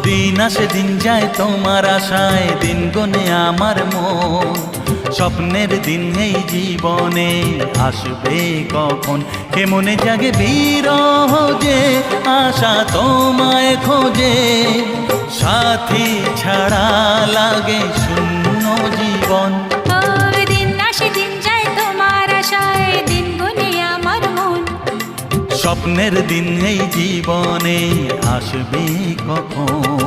দিন আসে দিন যায় তোমার আশায়, দিন গনে আমার মন। স্বপ্নের দিন এই জীবনে আসবে কখন, কেমনে জাগে বিরহ যে আশা তোমায় খোঁজে। সাথী ছাড়া লাগে শূন্য জীবন। দিন আসে দিন যায় তোমার আশায়, দিন গুনে আমার মন। স্বপ্নের দিন এই জীবনে আসবে কখন।